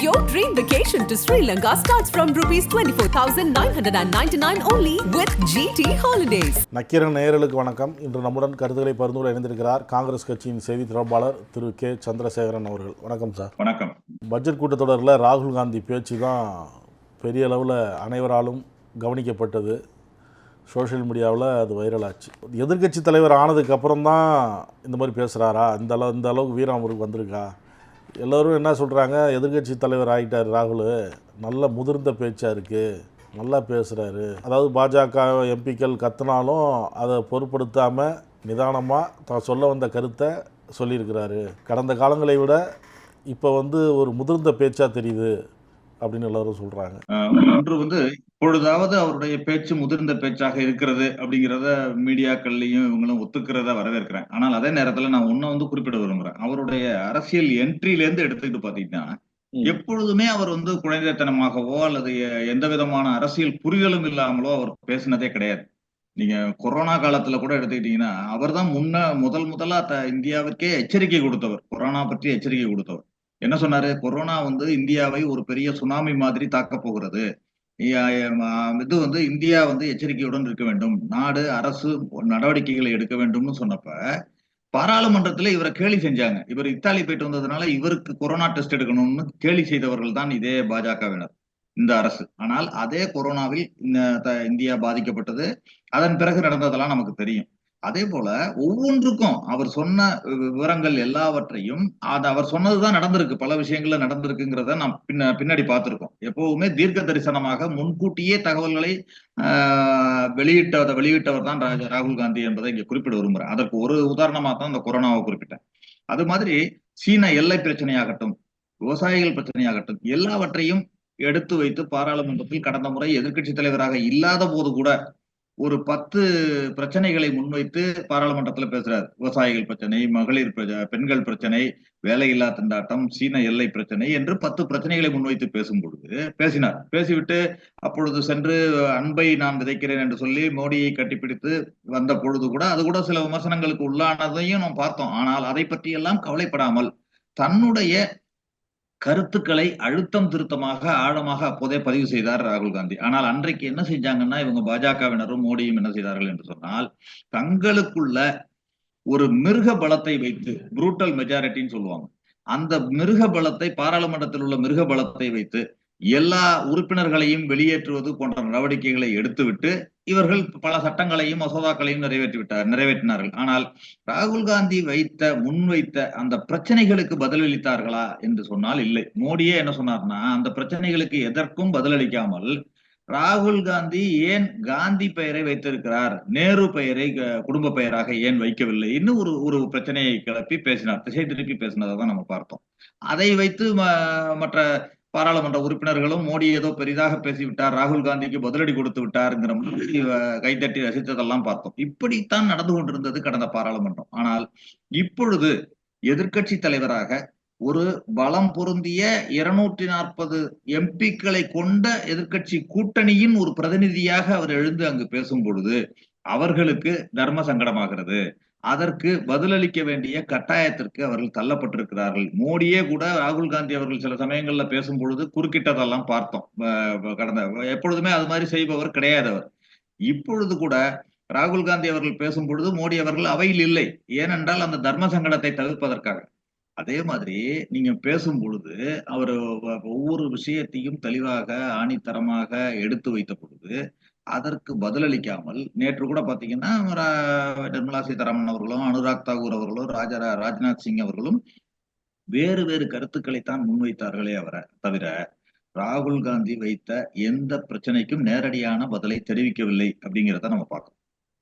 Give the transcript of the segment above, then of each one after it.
Your dream vacation to Sri Lanka starts from rupees 24,999 only with GT Holidays. Nakkheeran நேயர்களுக்கு வணக்கம். இன்று நம்முடன் கருத்துக்களை பகிர்ந்து இணைந்திருக்கிறார் காங்கிரஸ் கட்சியின் செய்தி தொடர்பாளர் திரு கே சந்திரசேகரன் அவர்கள். வணக்கம் சார். வணக்கம். பட்ஜெட் கூட்டத்தொடரில் ராகுல் காந்தி பேச்சு தான் பெரிய அளவில் அனைவராலும் கவனிக்கப்பட்டது. சோஷியல் மீடியாவில் அது வைரலாச்சு. எதிர்க்கட்சி தலைவர் ஆனதுக்கு அப்புறம் தான் இந்த மாதிரி பேசுகிறாரா, இந்த அளவுக்கு வீரம் அவருக்கு வந்திருக்கா? எல்லோரும் என்ன சொல்கிறாங்க, எதிர்க்கட்சி தலைவர் ஆகிட்டார் ராகுல், நல்ல முதிர்ந்த பேச்சாக இருக்குது, நல்லா பேசுகிறாரு. அதாவது பாஜக எம்பிக்கள் கத்துனாலும் அதை பொருட்படுத்தாமல் நிதானமாக தான் சொல்ல வந்த கருத்தை சொல்லியிருக்கிறாரு. கடந்த காலங்களை விட இப்போ ஒரு முதிர்ந்த பேச்சாக தெரியுது அப்படின்னு எல்லாரும் சொல்கிறாங்க. ஒன்று இப்பொழுதாவது அவருடைய பேச்சு முதிர்ந்த பேச்சாக இருக்கிறது அப்படிங்கிறத மீடியாக்கள்லையும் இவங்களும் ஒத்துக்கிறத வரவேற்கிறேன். ஆனால் அதே நேரத்தில் நான் ஒன்றை குறிப்பிட விரும்புகிறேன். அவருடைய அரசியல் என்ட்ரியிலேருந்து எடுத்துக்கிட்டு பார்த்தீங்கன்னா எப்பொழுதுமே அவர் குழந்தைத்தனமாகவோ அல்லது எந்த விதமான அரசியல் புரிதலும் இல்லாமலோ அவர் பேசினதே கிடையாது. நீங்க கொரோனா காலத்துல கூட எடுத்துக்கிட்டீங்கன்னா அவர் தான் முதலா இந்தியாவிற்கே எச்சரிக்கை கொடுத்தவர், கொரோனா பற்றி எச்சரிக்கை கொடுத்தவர். என்ன சொன்னாரு? கொரோனா இந்தியாவை ஒரு பெரிய சுனாமி மாதிரி தாக்க போகிறது, இது இந்தியா எச்சரிக்கையுடன் இருக்க வேண்டும், நாடு அரசு நடவடிக்கைகளை எடுக்க வேண்டும்னு சொன்னப்ப பாராளுமன்றத்துல இவரை கேலி செஞ்சாங்க. இவர் இத்தாலி போயிட்டு வந்ததுனால இவருக்கு கொரோனா டெஸ்ட் எடுக்கணும்னு கேலி செய்தவர்கள் தான் இதே பாஜகவினர், இந்த அரசு. ஆனால் அதே கொரோனாவில் இந்தியா பாதிக்கப்பட்டது. அதன் பிறகு நடந்ததெல்லாம் நமக்கு தெரியும். அதே போல ஒவ்வொன்றுக்கும் அவர் சொன்ன விவரங்கள் எல்லாவற்றையும் அவர் சொன்னதுதான் நடந்திருக்கு, பல விஷயங்கள்ல நடந்திருக்குங்கிறத நாம் பின்னாடி பார்த்திருக்கோம். எப்பவுமே தீர்க்க தரிசனமாக முன்கூட்டியே தகவல்களை வெளியிட்டவர் தான் ராகுல் காந்தி என்பதை இங்க குறிப்பிட விரும்புறேன். அதற்கு ஒரு உதாரணமா தான் இந்த கொரோனாவை குறிப்பிட்டேன். அது மாதிரி சீன எல்லை பிரச்சனையாகட்டும், விவசாயிகள் பிரச்சனையாகட்டும், எல்லாவற்றையும் எடுத்து வைத்து பாராளுமன்றத்தில் கடந்த முறை எதிர்க்கட்சி தலைவராக இல்லாத போது கூட ஒரு 10 பிரச்சனைகளை முன்வைத்து பாராளுமன்றத்துல பேசுறாரு. விவசாயிகள் பிரச்சனை, மகளிர் பெண்கள் பிரச்சனை, வேலையில்லா திண்டாட்டம், சீன எல்லை பிரச்சனை என்று 10 பிரச்சனைகளை முன்வைத்து பேசும் பொழுது பேசினார். பேசிவிட்டு அப்பொழுது சென்று அன்பை நான் விதைக்கிறேன் என்று சொல்லி மோடியை கட்டிப்பிடித்து வந்த பொழுது கூட அது கூட சில விமர்சனங்களுக்கு உள்ளானதையும் நாம் பார்த்தோம். ஆனால் அதை பற்றியெல்லாம் கவலைப்படாமல் தன்னுடைய கருத்துக்களை அழுத்தம் திருத்தமாக ஆழமாக அப்போதே பதிவு செய்தார் ராகுல் காந்தி. ஆனால் அன்றைக்கு என்ன செஞ்சாங்கன்னா இவங்க பாஜகவினரும் மோடியும் என்ன செய்தார்கள் என்று சொன்னால், தங்களுக்குள்ள ஒரு மிருக பலத்தை வைத்து, புரூட்டல் மெஜாரிட்டின்னு சொல்லுவாங்க, அந்த மிருக பலத்தை, பாராளுமன்றத்தில் உள்ள மிருக பலத்தை வைத்து எல்லா உறுப்பினர்களையும் வெளியேற்றுவது போன்ற நடவடிக்கைகளை எடுத்துவிட்டு இவர்கள் பல சட்டங்களையும் மசோதாக்களையும் நிறைவேற்றினார்கள். ஆனால் ராகுல் காந்தி முன்வைத்த அந்த பிரச்சனைகளுக்கு பதிலளித்தார்களா என்று சொன்னால் இல்லை. மோடியே என்ன சொன்னார்னா, அந்த பிரச்சனைகளுக்கு எதற்கும் பதிலளிக்காமல் ராகுல் காந்தி ஏன் காந்தி பெயரை வைத்திருக்கிறார், நேரு பெயரை குடும்ப பெயராக ஏன் வைக்கவில்லை, இன்னும் ஒரு பிரச்சனையை கிளப்பி பேசினார், திசை திருப்பி பேசினதை தான் நம்ம பார்த்தோம். அதை வைத்து மற்ற பாராளுமன்ற உறுப்பினர்களும் மோடி ஏதோ பெரிதாக பேசிவிட்டார், ராகுல் காந்திக்கு பதிலடி கொடுத்து விட்டாருங்கிற மாதிரி கைதட்டி ரசித்ததெல்லாம் பார்த்தோம். இப்படித்தான் நடந்து கொண்டிருந்தது கடந்த பாராளுமன்றம். ஆனால் இப்பொழுது எதிர்க்கட்சி தலைவராக ஒரு பலம் பொருந்திய 240 எம்பிக்களை கொண்ட எதிர்க்கட்சி கூட்டணியின் ஒரு பிரதிநிதியாக அவர் எழுந்து அங்கு பேசும் பொழுது அவர்களுக்கு தர்ம சங்கடமாகிறது. அதற்கு பதிலளிக்க வேண்டிய கட்டாயத்திற்கு அவர்கள் தள்ளப்பட்டிருக்கிறார்கள். மோடியே கூட ராகுல் காந்தி அவர்கள் சில சமயங்கள்ல பேசும் பொழுது குறுக்கிட்டதெல்லாம் பார்த்தோம். கடந்த எப்பொழுதுமே அது மாதிரி செய்பவர் கிடையாது அவர். இப்பொழுது கூட ராகுல் காந்தி அவர்கள் பேசும் பொழுது மோடி அவர்கள் அவையில் இல்லை. ஏனென்றால் அந்த தர்ம சங்கடத்தை தவிர்ப்பதற்காக. அதே மாதிரி நீங்க பேசும் பொழுது அவர் ஒவ்வொரு விஷயத்தையும் தெளிவாக ஆணித்தரமாக எடுத்து வைத்த பொழுது அதற்கு பதிலளிக்காமல், நேற்று கூட பாத்தீங்கன்னா நிர்மலா சீதாராமன் அவர்களும் அனுராக் தாக்கூர் அவர்களும் ராஜ்நாத் சிங் அவர்களும் வேறு வேறு கருத்துக்களைத்தான் முன்வைத்தார்களே தவிர ராகுல் காந்தி வைத்த எந்த பிரச்சனைக்கும் நேரடியான பதிலை தெரிவிக்கவில்லை அப்படிங்கிறத நம்ம பார்க்கணும்.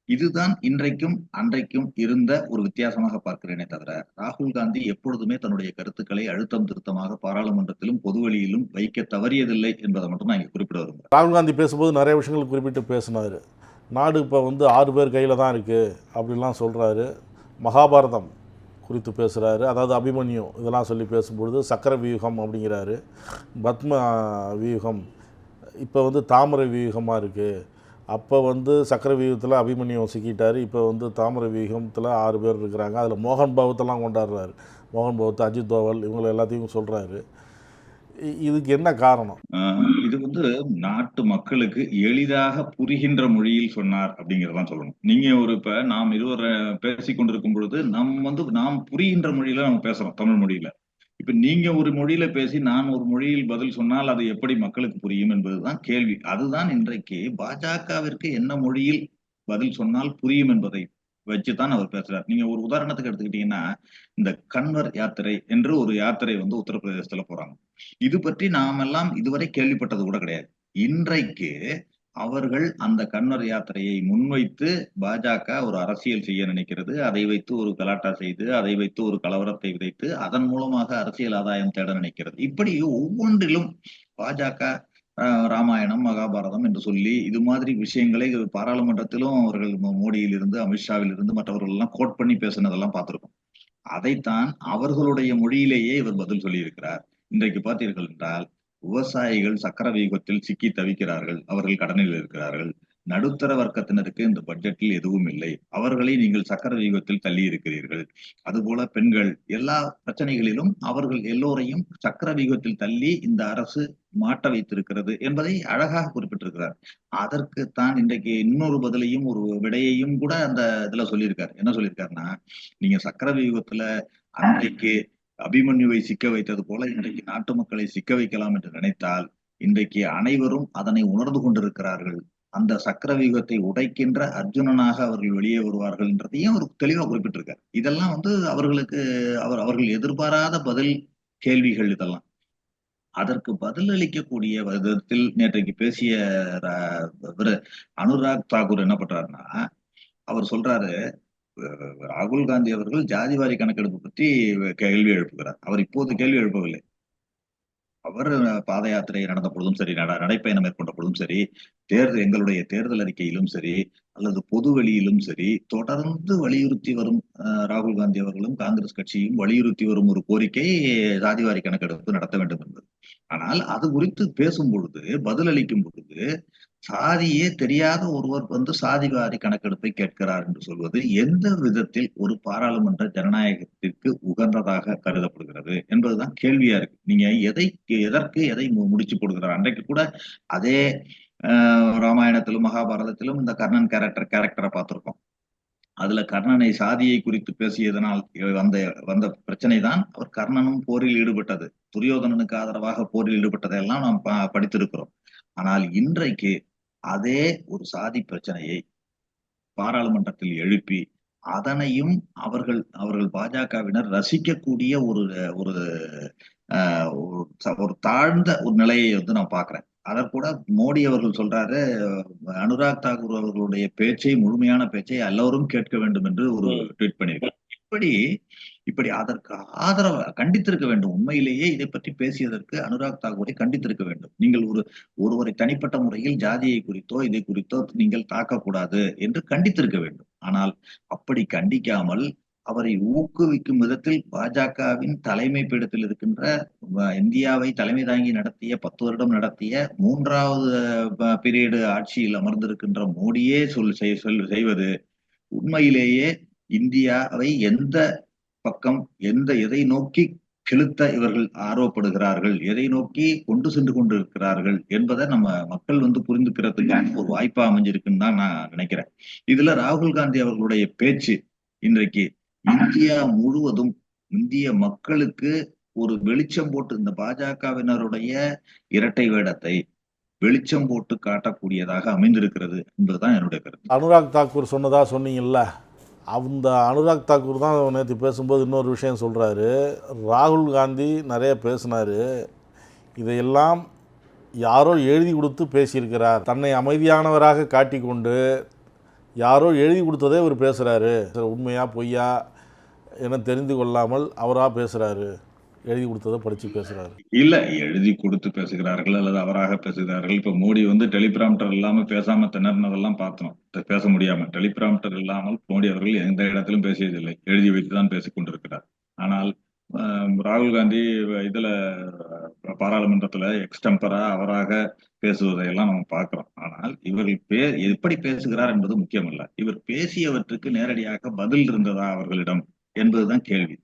இதுதான் இன்றைக்கும் அன்றைக்கும் இருந்த ஒரு வித்தியாசமாக பார்க்கிறேனே தவிர ராகுல் காந்தி எப்பொழுதுமே தன்னுடைய கருத்துக்களை அழுத்தம் திருத்தமாக பாராளுமன்றத்திலும் பொதுவெளியிலும் வைக்க தவறியதில்லை என்பதை மட்டும் நான் இங்க குறிப்பிட விரும்புகிறேன். ராகுல் காந்தி பேசும்போது நிறைய விஷயங்கள் குறிப்பிட்டு பேசினார். நாடு இப்போ 6 பேர் கையில் தான் இருக்குது அப்படிலாம் சொல்கிறாரு. மகாபாரதம் குறித்து பேசுகிறாரு, அதாவது அபிமன்யு இதெல்லாம் சொல்லி பேசும்பொழுது சக்கர வியூகம் அப்படிங்கிறாரு, பத்ம வியூகம் இப்போ தாமரை வியூகமாக இருக்குது. அப்போ சக்கர வியூகத்தில் அபிமன்யு சிக்கிட்டார். இப்போ தாமரை வியூகத்தில் 6 பேர் இருக்கிறாங்க. அதில் மோகன் பகவத்தெல்லாம் கொண்டாடுறாரு. மோகன் பகவத், அஜித் தோவல் இவங்களை எல்லாத்தையும் சொல்கிறாரு. இதுக்கு என்ன காரணம்? இது வந்து நாட்டு மக்களுக்கு எளிதாக புரிகின்ற மொழியில் சொன்னார் அப்படிங்கிறதான் சொல்லணும். நீங்க இப்ப நாம் இருவர் பேசிக் கொண்டிருக்கும் பொழுது நாம் புரிகின்ற மொழியில நம்ம பேசுறோம், தமிழ் மொழியில. இப்ப நீங்க ஒரு மொழியில பேசி நான் ஒரு மொழியில் பதில் சொன்னால் அது எப்படி மக்களுக்கு புரியும் என்பதுதான் கேள்வி. அதுதான் இன்றைக்கு பாஜகவிற்கு என்ன மொழியில் பதில் சொன்னால் புரியும் என்பதை வச்சுதான் அவர் பேசுறார். நீங்க ஒரு உதாரணத்துக்கு எடுத்துக்கிட்டீங்கன்னா, இந்த கன்வர் யாத்திரை என்று ஒரு யாத்திரை வந்து உத்தரப்பிரதேசத்துல போறாங்க. இது பற்றி நாமெல்லாம் இதுவரை கேள்விப்பட்டது கூட கிடையாது. இன்றைக்கு அவர்கள் அந்த கன்வர் யாத்திரையை முன்வைத்து பாஜக ஒரு அரசியல் செய்ய நினைக்கிறது. அதை வைத்து ஒரு கலாட்டா செய்து, அதை வைத்து ஒரு கலவரத்தை விதைத்து, அதன் மூலமாக அரசியல் ஆதாயம் தேட நினைக்கிறது. இப்படி ஒவ்வொன்றிலும் பாஜக ராமாயணம், மகாபாரதம் என்று சொல்லி இது மாதிரி விஷயங்களை பாராளுமன்றத்திலும் அவர்கள் மோடியிலிருந்து, அமித்ஷாவிலிருந்து மற்றவர்கள் எல்லாம் கோட் பண்ணி பேசுனதெல்லாம் பார்த்திருக்கோம். அதைத்தான் அவர்களுடைய மொழியிலேயே இவர் பதில் சொல்லியிருக்கிறார். இன்றைக்கு பார்த்தீர்கள் என்றால் விவசாயிகள் சக்கர வியூகத்தில் சிக்கி தவிக்கிறார்கள், அவர்கள் கடனில் இருக்கிறார்கள். நடுத்தர வர்க்கத்தினருக்கு இந்த பட்ஜெட்டில் எதுவும் இல்லை, அவர்களை நீங்கள் சக்கர வியூகத்தில் தள்ளி இருக்கிறீர்கள். அதுபோல பெண்கள், எல்லா பிரச்சனைகளிலும் அவர்கள் எல்லோரையும் சக்கர வியூகத்தில் தள்ளி இந்த அரசு மாட்ட வைத்திருக்கிறது என்பதை அழகாக குறிப்பிட்டிருக்கிறார். அதற்குத்தான் இன்றைக்கு இன்னொரு பதிலையும் ஒரு விடையையும் கூட அந்த இதுல சொல்லியிருக்காரு. என்ன சொல்லியிருக்காருன்னா, நீங்க சக்கர வியூகத்துல அன்றைக்கு அபிமன்யுவை சிக்க வைத்தது போல இன்றைக்கு நாட்டு மக்களை சிக்க வைக்கலாம் என்று நினைத்தால் இன்றைக்கு அனைவரும் அதனை உணர்ந்து கொண்டிருக்கிறார்கள். அந்த சக்கர வியூகத்தை உடைக்கின்ற அர்ஜுனனாக அவர்கள் வெளியே வருவார்கள் என்றதையும் அவர் தெளிவா குறிப்பிட்டிருக்கார். இதெல்லாம் வந்து அவர்களுக்கு அவர்கள் எதிர்பாராத பதில் கேள்விகள் இதெல்லாம். அதற்கு பதில் அளிக்கக்கூடிய விதத்தில் நேற்றைக்கு பேசிய அனுராக் தாக்கூர் என்ன பண்றாருன்னா, அவர் சொல்றாரு, ராகுல் காந்தி அவர்கள் ஜாதிவாரி கணக்கெடுப்பு பற்றி கேள்வி எழுப்புகிறார். அவர் இப்போது கேள்வி எழுப்பவில்லை. அவர் பாத யாத்திரை நடந்த பொழுதும் சரி, நடைப்பயணம் மேற்கொண்ட பொழுதும் சரி, எங்களுடைய தேர்தல் அறிக்கையிலும் சரி, அல்லது பொது வெளியிலும் சரி, தொடர்ந்து வலியுறுத்தி வரும் ராகுல் காந்தி அவர்களும் காங்கிரஸ் கட்சியும் வலியுறுத்தி வரும் ஒரு கோரிக்கை சாதிவாரி கணக்கெடுப்பு நடத்த வேண்டும் என்பது. ஆனால் அது குறித்து பேசும் பொழுது, பதில் அளிக்கும் பொழுது, சாதியே தெரியாத ஒருவர் வந்து சாதிவாரி கணக்கெடுப்பை கேட்கிறார் என்று சொல்வது எந்த விதத்தில் ஒரு பாராளுமன்ற ஜனநாயகத்திற்கு உகந்ததாக கருதப்படுகிறது என்பதுதான் கேள்வியா இருக்கு. நீங்க எதற்கு எதை முடிச்சு போடுகிறார்? அன்றைக்கு கூட அதே ராமாயணத்திலும் மகாபாரதத்திலும் இந்த கர்ணன் கேரக்டரை பார்த்திருக்கோம். அதுல கர்ணனை சாதியை குறித்து பேசியதனால் வந்த பிரச்சனை தான் அவர் கர்ணனும் போரில் ஈடுபட்டது, துரியோதனனுக்கு ஆதரவாக போரில் ஈடுபட்டதையெல்லாம் நாம் படித்திருக்கிறோம். ஆனால் இன்றைக்கு அதே ஒரு சாதி பிரச்சனையை பாராளுமன்றத்தில் எழுப்பி அதனையும் அவர்கள் பாஜகவினர் ரசிக்கக்கூடிய ஒரு ஒரு தாழ்ந்த ஒரு நிலையை வந்து நான் பாக்குறேன். அதற்கூட மோடி அவர்கள் சொல்றாரு, அனுராக் தாக்கூர் அவர்களுடைய பேச்சை, முழுமையான பேச்சை எல்லோரும் கேட்க வேண்டும் என்று ஒரு ட்வீட் பண்ணியிருக்காரு. இப்படி அதற்கு ஆதரவு கண்டித்திருக்க வேண்டும். உண்மையிலேயே இதை பற்றி பேசியதற்கு அனுராக் தாக்கூரை கண்டித்திருக்க வேண்டும். நீங்கள் ஒருவரை தனிப்பட்ட முறையில் ஜாதியை குறித்தோ இதை குறித்தோ நீங்கள் தாக்கக்கூடாது என்று கண்டித்திருக்க வேண்டும். ஆனால் அப்படி கண்டிக்காமல் அவரை ஊக்குவிக்கும் விதத்தில் பாஜகவின் தலைமை பீடத்தில் இருக்கின்ற இந்தியாவை தலைமை தாங்கி நடத்திய 10 வருடம் நடத்திய 3வது பீரியடு ஆட்சியில் அமர்ந்திருக்கின்ற மோடியே செய்வது உண்மையிலேயே இந்தியாவை எந்த பக்கம் எதை நோக்கி செலுத்த இவர்கள் ஆர்வப்படுகிறார்கள், எதை நோக்கி கொண்டு சென்று கொண்டிருக்கிறார்கள் என்பதை நம்ம மக்கள் வந்து புரிந்துக்கிறதுக்கு ஒரு வாய்ப்பா அமைஞ்சிருக்குன்னு தான் நான் நினைக்கிறேன். இதுல ராகுல் காந்தி அவர்களுடைய பேச்சு இன்றைக்கு இந்தியா முழுவதும் இந்திய மக்களுக்கு ஒரு வெளிச்சம் போட்டு, இந்த பாஜகவினருடைய இரட்டை வேடத்தை வெளிச்சம் போட்டு காட்டக்கூடியதாக அமைந்திருக்கிறது என்பதுதான் என்னுடைய கருத்து. அனுராக் தாக்கூர் சொன்னதா சொன்னீங்கல்ல, அந்த அனுராக் தாக்கூர் தான் நேற்று பேசும்போது இன்னொரு விஷயம் சொல்கிறாரு. ராகுல் காந்தி நிறைய பேசினார், இதையெல்லாம் யாரோ எழுதி கொடுத்து பேசியிருக்கிறார், தன்னை அமைதியானவராக காட்டிக்கொண்டு யாரோ எழுதி கொடுத்ததே அவர் பேசுகிறாரு, உண்மையா பொய்யா என தெரிந்து கொள்ளாமல் அவராக பேசுகிறாரு, எழுதி கொடுத்ததை படிச்சு பேசுறாரு. இல்ல, எழுதி கொடுத்து பேசுகிறார்கள் அல்லது அவராக பேசுகிறார்கள். இப்ப மோடி வந்து டெலிபிராம்டர் இல்லாம பேசாம திணறினதெல்லாம் பார்த்தோம். பேச முடியாம டெலிபிராம்டர் இல்லாமல் மோடி அவர்கள் எந்த இடத்திலும் பேசியதில்லை, எழுதி வைத்துதான் பேசிக் கொண்டிருக்கிறார். ஆனால் ராகுல் காந்தி இதுல பாராளுமன்றத்துல எக்ஸ்டெம்பரா அவராக பேசுவதையெல்லாம் நம்ம பார்க்கிறோம். ஆனால் இவர்கள் எப்படி பேசுகிறார் என்பது முக்கியமல்ல, இவர் பேசியவற்றுக்கு நேரடியாக பதில் இருந்ததா அவர்களிடம் என்பதுதான் கேள்வி.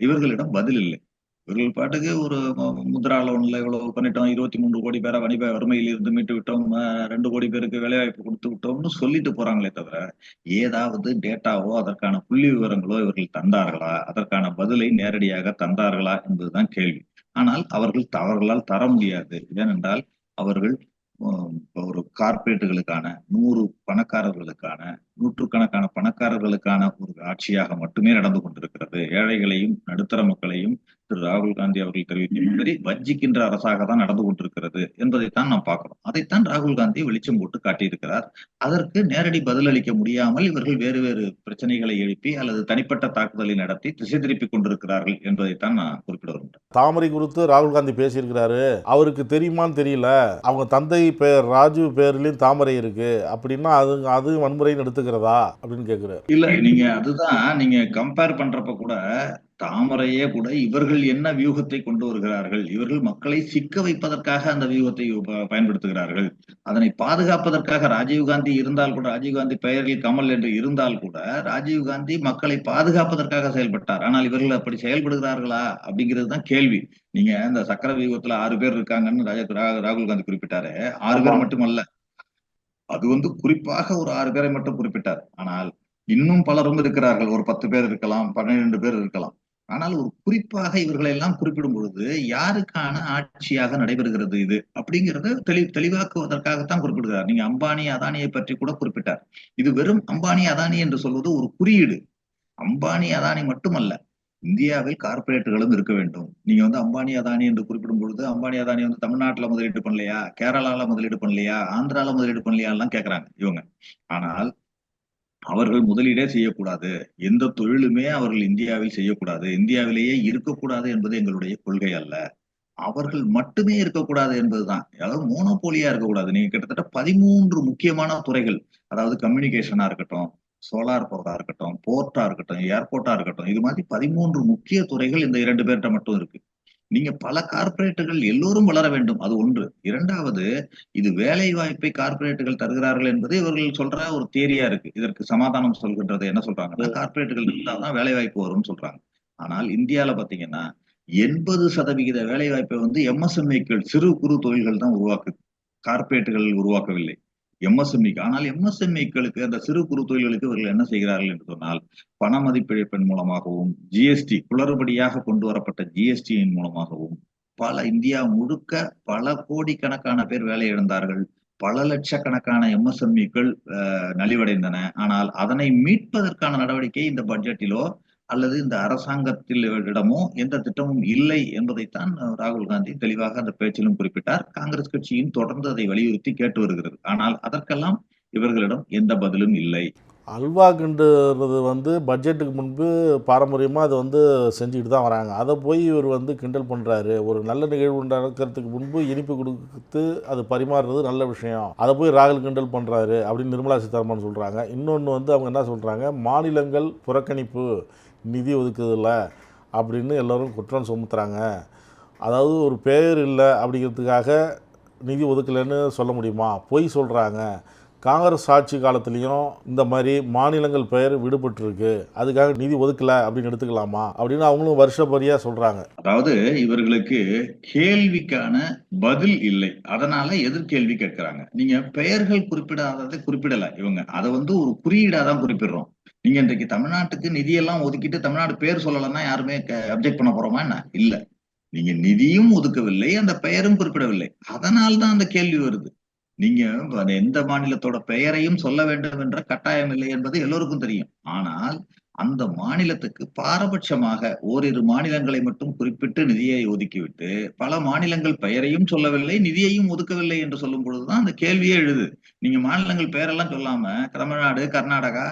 இவர்களிடம் பதில் இல்லை. இவர்கள் பாட்டுக்கு ஒரு முத்ரா லோன்ல இவ்வளவு பண்ணிட்டோம், 23 கோடி பேரை வறுமையில் இருந்து மீட்டு விட்டோம், 2 கோடி பேருக்கு வேலைவாய்ப்பு கொடுத்து விட்டோம்னு சொல்லிட்டு போறாங்களே தவிர, ஏதாவது டேட்டாவோ அதற்கான புள்ளி விவரங்களோ இவர்கள் தந்தார்களா, அதற்கான பதிலை நேரடியாக தந்தார்களா என்பதுதான் கேள்வி. ஆனால் அவர்களால் தர முடியாது. ஏனென்றால் அவர்கள் ஒரு கார்ப்பரேட்டுகளுக்கான 100 பணக்காரர்களுக்கான நூற்றுக்கணக்கான பணக்காரர்களுக்கான ஒரு ஆட்சியாக மட்டுமே நடந்து கொண்டிருக்கிறது. ஏழைகளையும் நடுத்தர மக்களையும் திரு ராகுல் காந்தி அவர்கள் தெரிவித்த மாதிரி வஞ்சிக்கின்ற அரசாக தான் நடந்து கொண்டிருக்கிறது என்பதைத்தான் நாம் பார்க்கிறோம். அதைத்தான் ராகுல் காந்தி வெளிச்சம் போட்டு காட்டியிருக்கிறார். அதற்கு நேரடி பதிலளிக்க முடியாமல் இவர்கள் வேறு வேறு பிரச்சனைகளை எழுப்பி அல்லது தனிப்பட்ட தாக்குதலை நடத்தி திசை திருப்பி கொண்டிருக்கிறார்கள் என்பதைத்தான் நான் குறிப்பிட விரும்புகிறேன். தாமரை குறித்து ராகுல் காந்தி பேசியிருக்கிறாரு. அவருக்கு தெரியுமான்னு தெரியல. அவங்க தந்தை பேர் ராஜீவ் பேர்லயும் தாமரை இருக்கு அப்படின்னா அது வன்முறைன்னு எடுத்துக்கிறதா அப்படின்னு கேட்கிறாரு. இல்ல, அதுதான் நீங்க கம்பேர் பண்றப்ப கூட தாமரையே கூட இவர்கள் என்ன வியூகத்தை கொண்டு வருகிறார்கள், இவர்கள் மக்களை சிக்க வைப்பதற்காக அந்த வியூகத்தை பயன்படுத்துகிறார்கள். அதனை பாதுகாப்பதற்காக ராஜீவ்காந்தி இருந்தால் கூட, ராஜீவ்காந்தி பெயரில் கமல் என்று இருந்தால் கூட, ராஜீவ்காந்தி மக்களை பாதுகாப்பதற்காக செயல்பட்டார். ஆனால் இவர்கள் அப்படி செயல்படுகிறார்களா அப்படிங்கிறது தான் கேள்வி. நீங்க இந்த சக்கர வியூகத்துல 6 பேர் இருக்காங்கன்னு ராகுல் காந்தி குறிப்பிட்டாரு. 6 பேர் மட்டுமல்ல, அது குறிப்பாக ஒரு 6 பேரை மட்டும் குறிப்பிட்டார். ஆனால் இன்னும் பலரும் இருக்கிறார்கள். ஒரு 10 பேர் இருக்கலாம், 12 பேர் இருக்கலாம். ஆனால் ஒரு குறிப்பாக இவர்களை எல்லாம் குறிப்பிடும் பொழுது யாருக்கான ஆட்சியாக நடைபெறுகிறது இது அப்படிங்கிறத தெளிவாக்குவதற்காகத்தான் குறிப்பிடுகிறார். நீங்க அம்பானி அதானியை பற்றி கூட குறிப்பிட்டார். இது வெறும் அம்பானி அதானி என்று சொல்வது ஒரு குறியீடு. அம்பானி அதானி மட்டுமல்ல, இந்தியாவில் கார்பரேட்டுகளும் இருக்க வேண்டும். நீங்க அம்பானி அதானி என்று குறிப்பிடும் பொழுது, அம்பானி அதானி தமிழ்நாட்டுல முதலீடு பண்ணலையா, கேரளால முதலீடு பண்ணலையா, ஆந்திரால முதலீடு பண்ணலையா எல்லாம் கேட்கறாங்க இவங்க. ஆனால் அவர்கள் முதலீடே செய்யக்கூடாது, எந்த தொழிலுமே அவர்கள் இந்தியாவில் செய்யக்கூடாது, இந்தியாவிலேயே இருக்கக்கூடாது என்பது எங்களுடைய கொள்கை அல்ல. அவர்கள் மட்டுமே இருக்கக்கூடாது என்பதுதான். அதாவது மோனோபோலியா இருக்கக்கூடாது. நீங்க கிட்டத்தட்ட 13 முக்கியமான துறைகள், அதாவது கம்யூனிகேஷனா இருக்கட்டும், சோலார் பவரா இருக்கட்டும், போர்ட்டா இருக்கட்டும், ஏர்போர்ட்டா இருக்கட்டும், இது மாதிரி 13 முக்கிய துறைகள் இந்த 2 பேர்கிட்ட மட்டும் இருக்கு. நீங்க பல கார்ப்பரேட்டுகள் எல்லோரும் வளர வேண்டும், அது ஒன்று. இரண்டாவது, இது வேலை வாய்ப்பை கார்ப்பரேட்டுகள் தருகிறார்கள் என்பது இவர்கள் சொல்ற ஒரு தியரியா இருக்கு. இதற்கு சமாதானம் சொல்கின்றது என்ன சொல்றாங்கன்னா, கார்ப்பரேட்டுகள் இருந்தால்தான் வேலை வாய்ப்பு வரும்னு சொல்றாங்க. ஆனால் இந்தியால பாத்தீங்கன்னா 80% வேலை வாய்ப்பை எம்எஸ்எம்இக்கள், சிறு குறு தொழில்கள் தான் உருவாக்குது. கார்ப்பரேட்டுகள் உருவாக்கவில்லை. எம்எஸ்எம்இக்கு. ஆனால் எம்எஸ்எம்இக்களுக்கு, அந்த சிறு குறு தொழில்களுக்கு இவர்கள் என்ன செய்கிறார்கள் என்று சொன்னால், பண மதிப்பிழப்பின் மூலமாகவும், ஜிஎஸ்டி குளறுபடியாக கொண்டு வரப்பட்ட ஜிஎஸ்டியின் மூலமாகவும் இந்தியா முழுக்க பல கோடிக்கணக்கான பேர் வேலை இழந்தார்கள். பல லட்சக்கணக்கான எம்எஸ்எம்இக்கள் நலிவடைந்தன. ஆனால் அதனை மீட்பதற்கான நடவடிக்கை இந்த பட்ஜெட்டிலோ அல்லது இந்த அரசாங்கத்திடமோ எந்த திட்டமும் இல்லை என்பதைத்தான் ராகுல் காந்தி தெளிவாக அந்த பேச்சிலும் குறிப்பிட்டார். காங்கிரஸ் கட்சியும் தொடர்ந்து அதை வலியுறுத்தி கேட்டு வருகிறது. ஆனால் அதற்கெல்லாம் இவர்களிடம் எந்த பதிலும் இல்லை. அல்வா கிண்டுறது பட்ஜெட்டுக்கு முன்பு பாரம்பரியமாக அது செஞ்சுக்கிட்டு தான் வராங்க. அதை போய் இவர் கிண்டல் பண்ணுறாரு. ஒரு நல்ல நிகழ்வு நடக்கிறதுக்கு முன்பு இனிப்பு கொடுத்து அது பரிமாறுறது நல்ல விஷயம், அதை போய் ராகுல் கிண்டல் பண்ணுறாரு அப்படின்னு நிர்மலா சீதாராமன் சொல்கிறாங்க. இன்னொன்று அவங்க என்ன சொல்கிறாங்க, மாநிலங்கள் புறக்கணிப்பு நிதி ஒதுக்குதில்ல அப்படின்னு எல்லோரும் குற்றம் சுமத்துறாங்க. அதாவது ஒரு பேர் இல்லை அப்படிங்கிறதுக்காக நிதி ஒதுக்கலைன்னு சொல்ல முடியுமா? பொய் சொல்கிறாங்க. காங்கிரஸ் ஆட்சி காலத்துலேயும் இந்த மாதிரி மாநிலங்கள் பெயர் விடுபட்டுருக்கு, அதுக்காக நிதி ஒதுக்கலை அப்படின்னு எடுத்துக்கலாமா அப்படின்னு அவங்களும் வருஷப்படியாக சொல்கிறாங்க. அதாவது இவர்களுக்கு கேள்விக்கான பதில் இல்லை, அதனால எதிர்கேள்வி கேட்கிறாங்க. நீங்க பெயர்கள் குறிப்பிடாததை குறிப்பிடல, இவங்க அதை ஒரு குறியீடா தான் குறிப்பிடுறோம். நீங்க இன்றைக்கு தமிழ்நாட்டுக்கு நிதியெல்லாம் ஒதுக்கிட்டு தமிழ்நாடு பேர் சொல்லலைன்னா யாருமே அப்ஜெக்ட் பண்ண போறோமா என்ன? இல்ல, நீங்க நிதியும் ஒதுக்கவில்லை, அந்த பெயரும் குறிப்பிடவில்லை, அதனால்தான் அந்த கேள்வி வருது. நீங்க எந்த மாநிலத்தோட பெயரையும் சொல்ல வேண்டும் என்ற கட்டாயம் இல்லை என்பது எல்லோருக்கும் தெரியும். ஆனால் அந்த மாநிலத்துக்கு பாரபட்சமாக ஓரிரு மாநிலங்களை மட்டும் குறிப்பிட்டு நிதியை ஒதுக்கிவிட்டு பல மாநிலங்கள் பெயரையும் சொல்லவில்லை, நிதியையும் ஒதுக்கவில்லை என்று சொல்லும் பொழுதுதான் அந்த கேள்வியே எழுது. நீங்க மாநிலங்கள் பெயரெல்லாம் சொல்லாம தமிழ்நாடு, கர்நாடகா,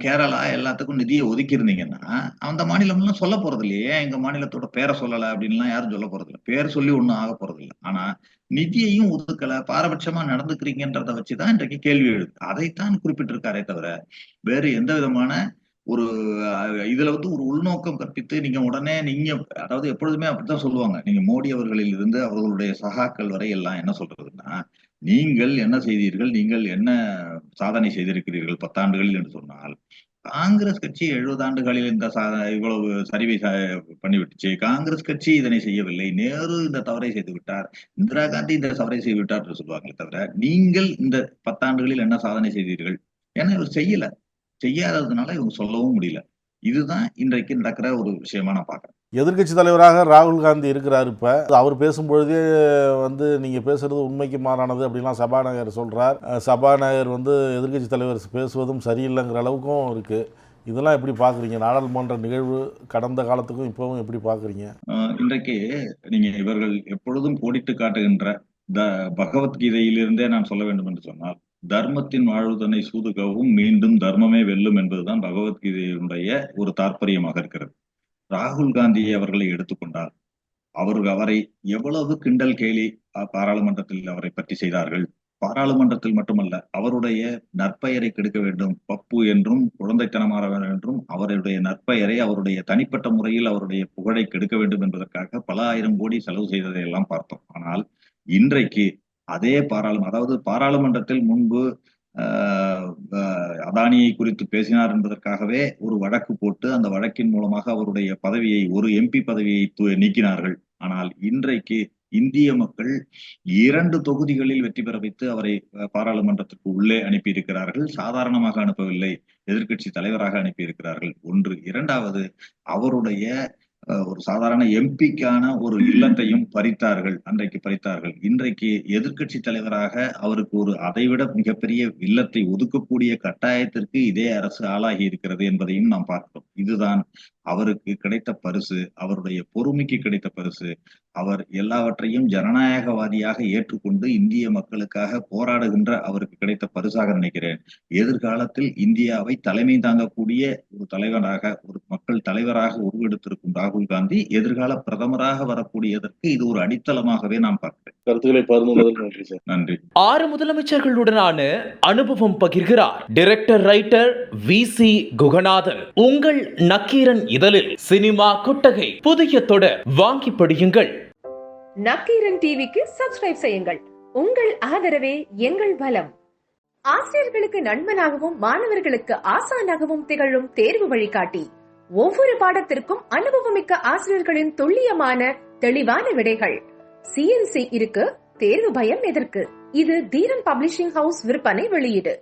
கேரளா எல்லாத்துக்கும் நிதியை ஒதுக்கி இருந்தீங்கன்னா அந்த மாநிலம் எல்லாம் சொல்ல போறது இல்லையே, எங்க மாநிலத்தோட பேரை சொல்லல அப்படின்லாம் யாரும் சொல்ல போறது இல்லை, பேர் சொல்லி ஒண்ணும் ஆக போறது இல்லை. ஆனா நிதியையும் ஒதுக்கல, பாரபட்சமா நடந்துக்கிறீங்கன்றத வச்சுதான் இன்றைக்கு கேள்வி எழுது. அதைத்தான் குறிப்பிட்டிருக்காரே தவிர வேறு எந்த விதமான ஒரு இதுல ஒரு உள்நோக்கம் கற்பித்து நீங்க உடனே அதாவது எப்பொழுதுமே அப்படித்தான் சொல்லுவாங்க. நீங்க மோடி அவர்களில் இருந்து அவர்களுடைய சகாக்கள் வரை எல்லாம் என்ன சொல்றதுன்னா, நீங்கள் என்ன செய்தீர்கள், நீங்கள் என்ன சாதனை செய்திருக்கிறீர்கள் 10 ஆண்டுகளில் என்று சொன்னால், காங்கிரஸ் கட்சி 70 ஆண்டுகளில் இந்த இவ்வளவு சரிவை பண்ணிவிட்டுச்சு. காங்கிரஸ் கட்சி இதனை செய்யவில்லை. நேரு இந்த தவறை செய்து விட்டார், இந்திரா காந்தி இந்த தவறை செய்து விட்டார் என்று சொல்லுவாங்களே தவிர, நீங்கள் இந்த 10 ஆண்டுகளில் என்ன சாதனை செய்தீர்கள்? ஏன்னா இவர் செய்யல. செய்யாததுனால இவங்க சொல்லவும் முடியல. இதுதான் இன்றைக்கு நடக்கிற ஒரு விஷயமா நான் பார்க்கிறேன். எதிர்க்கட்சி தலைவராக ராகுல் காந்தி இருக்கிறார். இப்போ அவர் பேசும்பொழுதே நீங்கள் பேசுகிறது உண்மைக்கு மாறானது அப்படிலாம் சபாநாயகர் சொல்கிறார். சபாநாயகர் எதிர்க்கட்சி தலைவர் பேசுவதும் சரியில்லைங்கிற அளவுக்கும் இருக்குது. இதெல்லாம் எப்படி பார்க்குறீங்க? நாடாளுமன்ற நிகழ்வு கடந்த காலத்துக்கும் இப்போவும் எப்படி பார்க்குறீங்க? இன்றைக்கு நீங்கள் இவர்கள் எப்பொழுதும் கோடிட்டு காட்டுகின்ற பகவத்கீதையிலிருந்தே நான் சொல்ல வேண்டும் என்று சொன்னால், தர்மத்தின் வாழ்வுதனை சூதுகவும் மீண்டும் தர்மமே வெல்லும் என்பதுதான் பகவத்கீதையினுடைய ஒரு தாற்பயமாக இருக்கிறது. ராகுல் காந்தியை அவர்களை எடுத்துக்கொண்டால் அவரை எவ்வளவு கிண்டல் கேலி பாராளுமன்றத்தில் அவரை பற்றி செய்தார்கள். பாராளுமன்றத்தில் மட்டுமல்ல, அவருடைய நற்பெயரை கெடுக்க வேண்டும், பப்பு என்றும் குழந்தைத்தனமான என்றும் அவருடைய நற்பெயரை அவருடைய தனிப்பட்ட முறையில் அவருடைய புகழை கெடுக்க வேண்டும் என்பதற்காக பல ஆயிரம் கோடி செலவு செய்ததை எல்லாம் பார்த்தோம். ஆனால் இன்றைக்கு அதே பாராளுமன்றத்தில் முன்பு அதானியை குறித்து பேசினார் என்பதற்காகவே ஒரு வழக்கு போட்டு அந்த வழக்கின் மூலமாக அவருடைய பதவியை, ஒரு எம்பி பதவியை நீக்கினார்கள். ஆனால் இன்றைக்கு இந்திய மக்கள் 2 தொகுதிகளில் வெற்றி பெற வைத்து அவரை பாராளுமன்றத்திற்கு உள்ளே அனுப்பியிருக்கிறார்கள். சாதாரணமாக அனுப்பவில்லை, எதிர்க்கட்சி தலைவராக அனுப்பியிருக்கிறார்கள். ஒன்று. இரண்டாவது, அவருடைய ஒரு சாதாரண எம்பிக்கான ஒரு இல்லத்தையும் அன்றைக்கு பறித்தார்கள். இன்றைக்கு எதிர்க்கட்சி தலைவராக அவருக்கு ஒரு அதைவிட மிகப்பெரிய இல்லத்தை ஒதுக்கக்கூடிய கட்டாயத்திற்கு இதே அரசு ஆளாகி இருக்கிறது என்பதையும் நாம் பார்க்கிறோம். இதுதான் அவருக்கு கிடைத்த பரிசு, அவருடைய பொறுமைக்கு கிடைத்த பரிசு. அவர் எல்லாவற்றையும் ஜனநாயகவாதியாக ஏற்றுக்கொண்டு இந்திய மக்களுக்காக போராடுகின்ற அவருக்கு கிடைத்த பரிசாக நினைக்கிறேன். எதிர்காலத்தில் இந்தியாவை தலைமை தாங்கக்கூடிய ஒரு தலைவராக, ஒரு மக்கள் தலைவராக உருவெடுத்திருக்கும் ராகுல் காந்தி எதிர்கால பிரதமராக வரக்கூடியதற்கு இது ஒரு அடித்தளமாகவே நான் பார்க்கிறேன். கருத்துக்களை பகிர்ந்ததற்கு நன்றி சார். நன்றி. 6 முதலமைச்சர்களுடனான அனுபவம் பகிர்கிறார் டைரக்டர் ரைட்டர் VC குகநாதன். உங்கள் நக்கீரன் இதழில் சினிமா கொட்டகை புதிய தொடர் வாங்கி படியுங்கள். நக்கீரன் டிவிக்கு சப்ஸ்கிரைப் செய்யுங்கள். உங்கள் ஆதரவே எங்கள் பலம். ஆசிரியர்களுக்கு நண்பனாகவும் மாணவர்களுக்கு ஆசானாகவும் திகழும் தேர்வு வழிகாட்டி. ஒவ்வொரு பாடத்திற்கும் அனுபவமிக்க ஆசிரியர்களின் துல்லியமான தெளிவான விடைகள். CNC இருக்கு, தேர்வு பயம் எதற்கு? இது தீரன் பப்ளிஷிங் ஹவுஸ் விற்பனை வெளியீடு.